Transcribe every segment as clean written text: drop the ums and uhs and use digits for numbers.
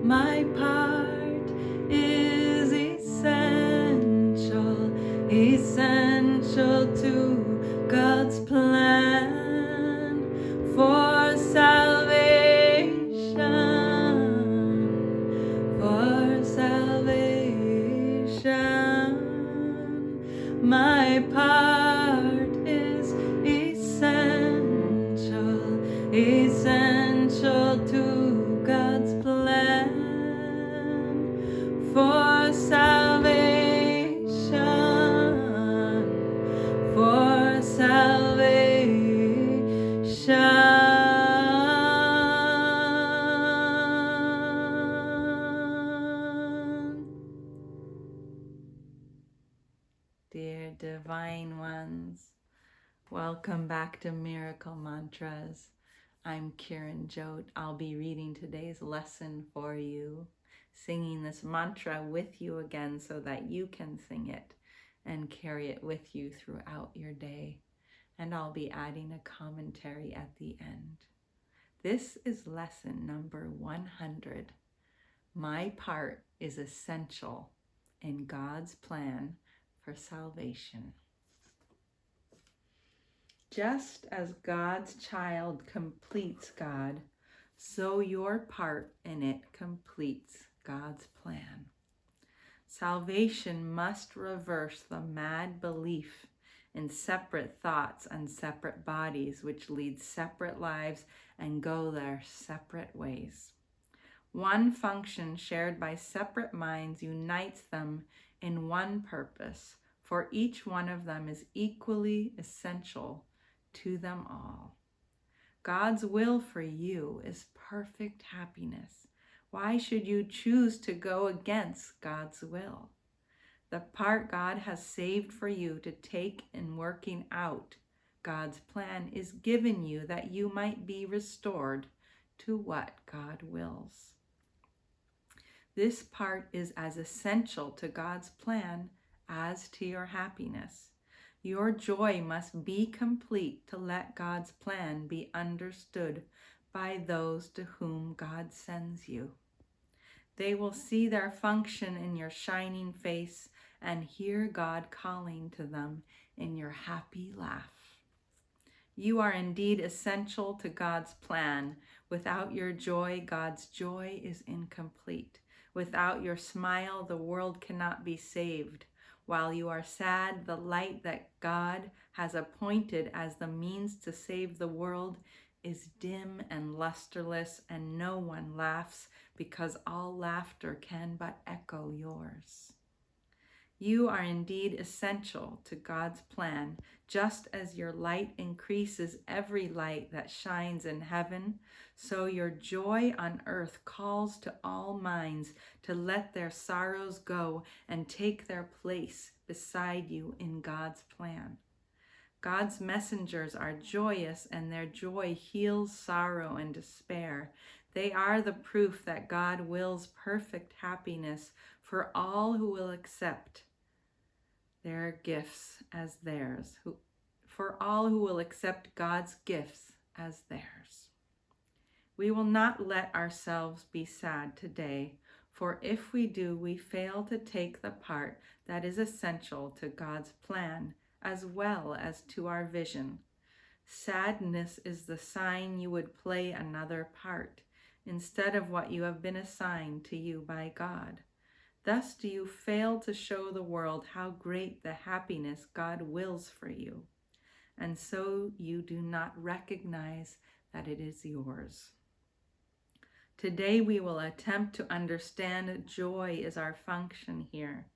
My part is essential, essential to God's plan for salvation, for salvation. My part is essential, essential to God's plan for salvation, for salvation. Dear Divine Ones, welcome back to Miracle Mantras. I'm Kiran Jot. I'll be reading today's lesson for you, singing this mantra with you again so that you can sing it and carry it with you throughout your day. And I'll be adding a commentary at the end. This is lesson number 100. My part is essential in God's plan for salvation. Just as God's child completes God, so your part in it completes God's plan. Salvation must reverse the mad belief in separate thoughts and separate bodies, which lead separate lives and go their separate ways. One function shared by separate minds unites them in one purpose, for each one of them is equally essential to them all. God's will for you is perfect happiness. Why should you choose to go against God's will? The part God has saved for you to take in working out God's plan is given you that you might be restored to what God wills. This part is as essential to God's plan as to your happiness. Your joy must be complete to let God's plan be understood by those to whom God sends you. They will see their function in your shining face and hear God calling to them in your happy laugh. You are indeed essential to God's plan. Without your joy, God's joy is incomplete. Without your smile, the world cannot be saved. While you are sad, the light that God has appointed as the means to save the world is dim and lusterless, and no one laughs because all laughter can but echo yours. You are indeed essential to God's plan, just as your light increases every light that shines in heaven, so your joy on earth calls to all minds to let their sorrows go and take their place beside you in God's plan. God's messengers are joyous, and their joy heals sorrow and despair. They are the proof that God wills perfect happiness for all who will accept their gifts as theirs, for all who will accept God's gifts as theirs. We will not let ourselves be sad today, for if we do, we fail to take the part that is essential to God's plan as well as to our vision. Sadness is the sign you would play another part instead of what you have been assigned to you by God. Thus do you fail to show the world how great the happiness God wills for you, and so you do not recognize that it is yours. Today we will attempt to understand joy is our function here.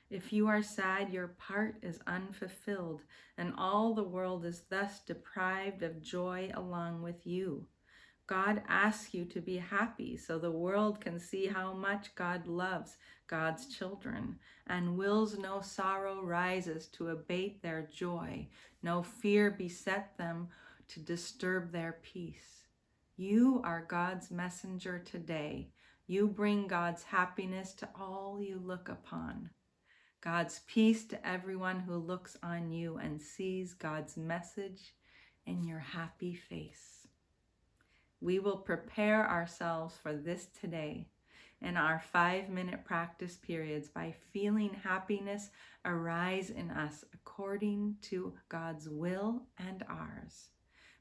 If you are sad, your part is unfulfilled, and all the world is thus deprived of joy along with you. God asks you to be happy so the world can see how much God loves God's children, and wills no sorrow rises to abate their joy, no fear beset them to disturb their peace. You are God's messenger today. You bring God's happiness to all you look upon. God's peace to everyone who looks on you and sees God's message in your happy face. We will prepare ourselves for this today. in our 5-minute practice periods by feeling happiness arise in us according to God's will and ours.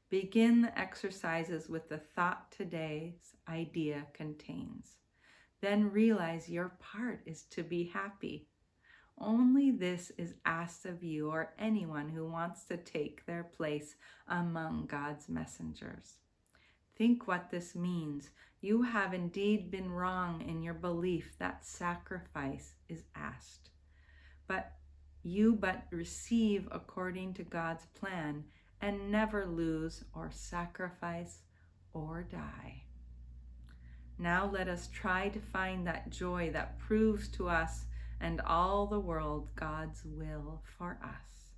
Begin the exercises with the thought today's idea contains. Then realize your part is to be happy. Only this is asked of you or anyone who wants to take their place among God's messengers. Think what this means. You have indeed been wrong in your belief that sacrifice is asked. But receive according to God's plan and never lose or sacrifice or die. Now let us try to find that joy that proves to us and all the world God's will for us.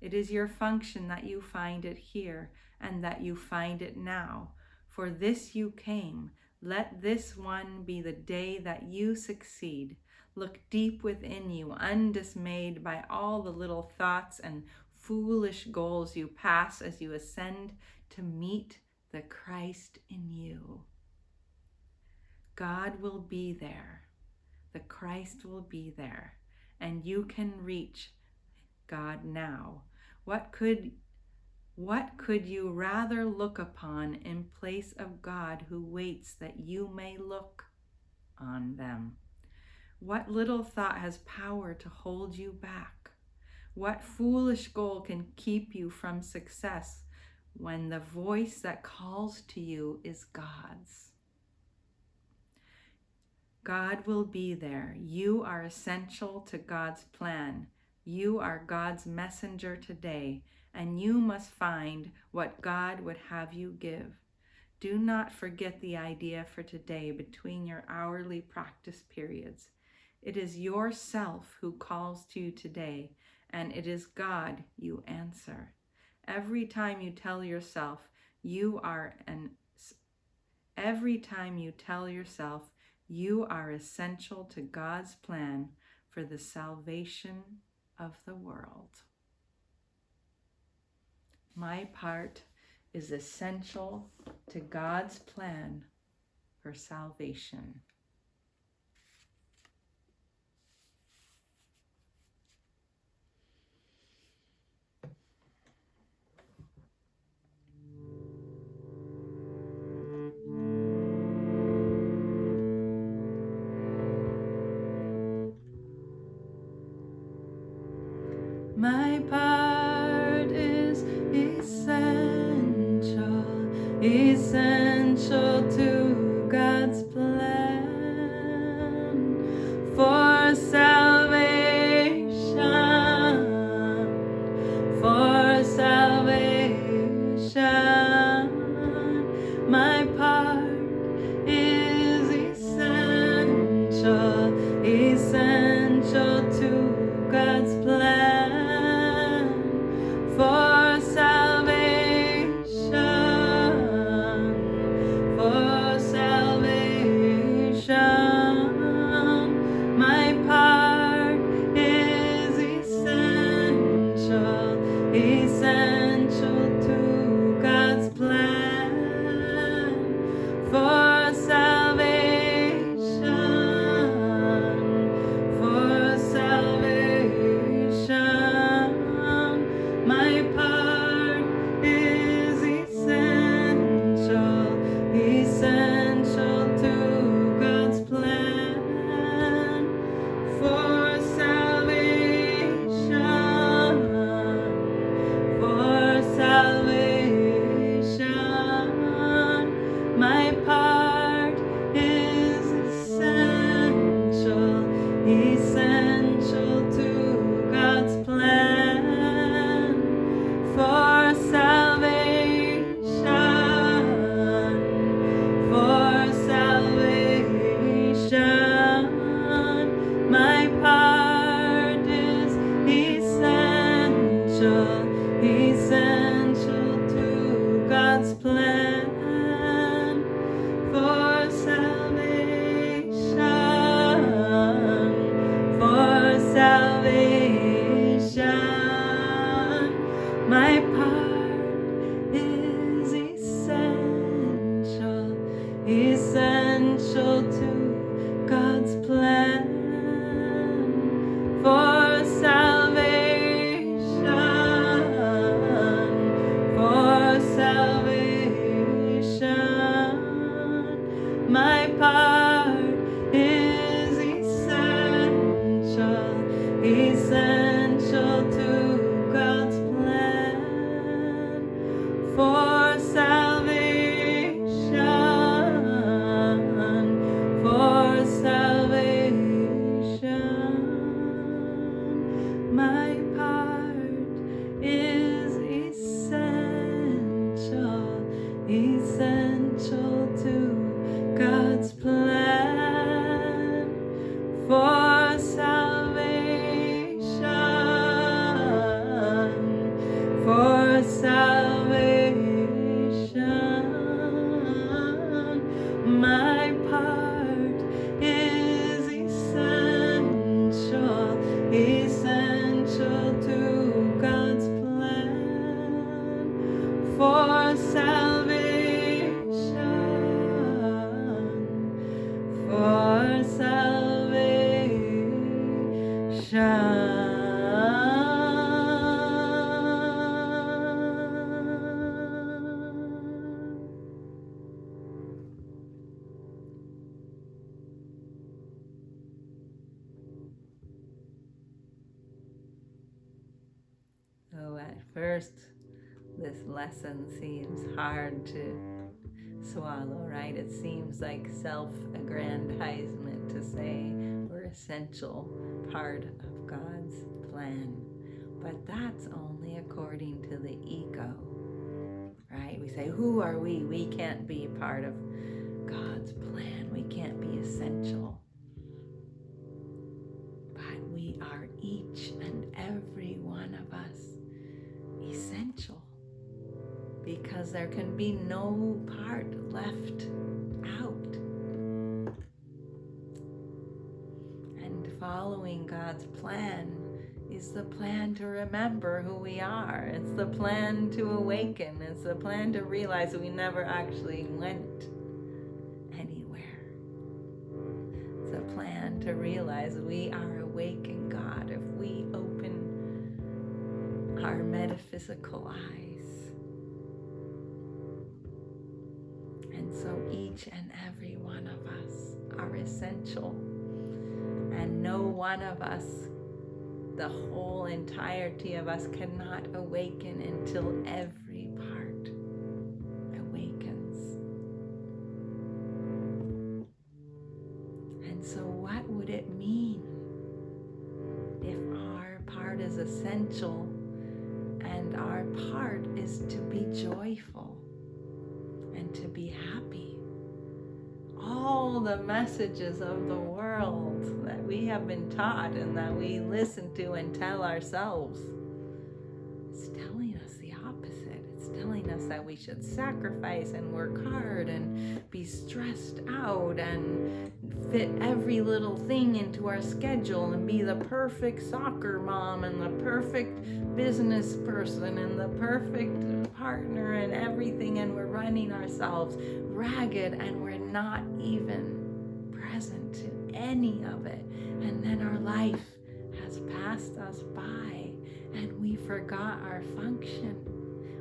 It is your function that you find it here and that you find it now. For this you came. Let this one be the day that you succeed. Look deep within you, undismayed by all the little thoughts and foolish goals you pass as you ascend to meet the Christ in you. God will be there. The Christ will be there, and you can reach God now. What could you rather look upon in place of God who waits that you may look on them? What little thought has power to hold you back? What foolish goal can keep you from success when the voice that calls to you is God's? God will be there. You are essential to God's plan. You are God's messenger today, and you must find what God would have you give. Do not forget the idea for today between your hourly practice periods. It is yourself who calls to you today, and it is God you answer. Every time you tell yourself you are essential to God's plan for the salvation of the world. My part is essential to God's plan for salvation. My part is essential to God's plan for salvation, for salvation. My part is essential to God's plan for salvation, for salvation. My part is essential, essential to God's plan for salvation, for salvation. So at first, this lesson seems hard to swallow, right? It seems like self-aggrandizement to say we're essential part of God's plan. But that's only according to the ego, right? We say, who are we? We can't be part of God's plan. We can't be essential. But we are each and every one of us essential, because there can be no part left out. And following God's plan is the plan to remember who we are. It's the plan to awaken. It's the plan to realize that we never actually went anywhere. It's a plan to realize we are awake in God if we open our metaphysical eyes. And so each and every one of us are essential. And no one of us, the whole entirety of us, cannot awaken until every part awakens. And so what would it mean if our part is essential and our part is to be joyful and to be happy? All the messages of the world that we have been taught and that we listen to and tell ourselves, it's telling us the opposite. It's telling us that we should sacrifice and work hard and be stressed out and fit every little thing into our schedule and be the perfect soccer mom and the perfect business person and the perfect partner and everything, and we're running ourselves ragged and we're not even present to any of it. And then our life has passed us by and we forgot our function.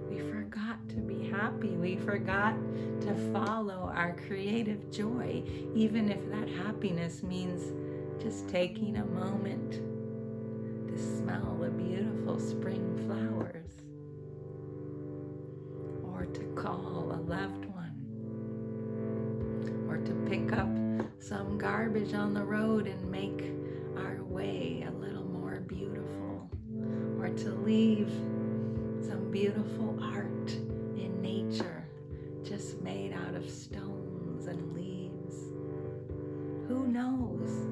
We forgot to be happy. We forgot to follow our creative joy, even if that happiness means just taking a moment to smell the beautiful spring flowers, or to call a loved one, or to pick up some garbage on the road and make our way a little more beautiful, or to leave some beautiful art in nature just made out of stones and leaves. Who knows?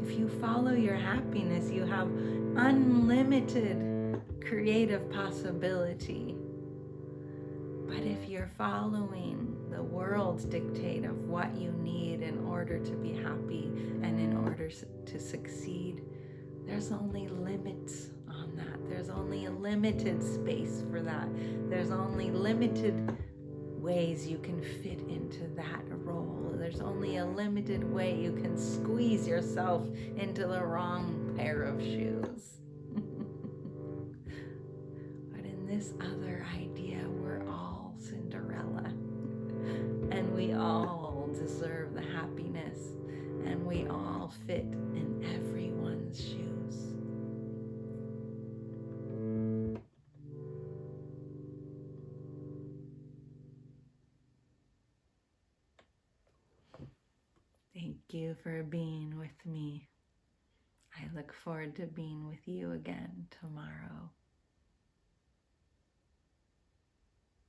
If you follow your happiness, you have unlimited creative possibility. But if you're following the world's dictate of what you need in order to be happy and in order to succeed, there's only limits on that. There's only a limited space for that. There's only limited ways you can fit into that role. There's only a limited way you can squeeze yourself into the wrong pair of shoes. But in this other idea, we're all Cinderella, and we all deserve the happiness, and we all fit in everyone's shoes. Thank you for being with me. I look forward to being with you again tomorrow.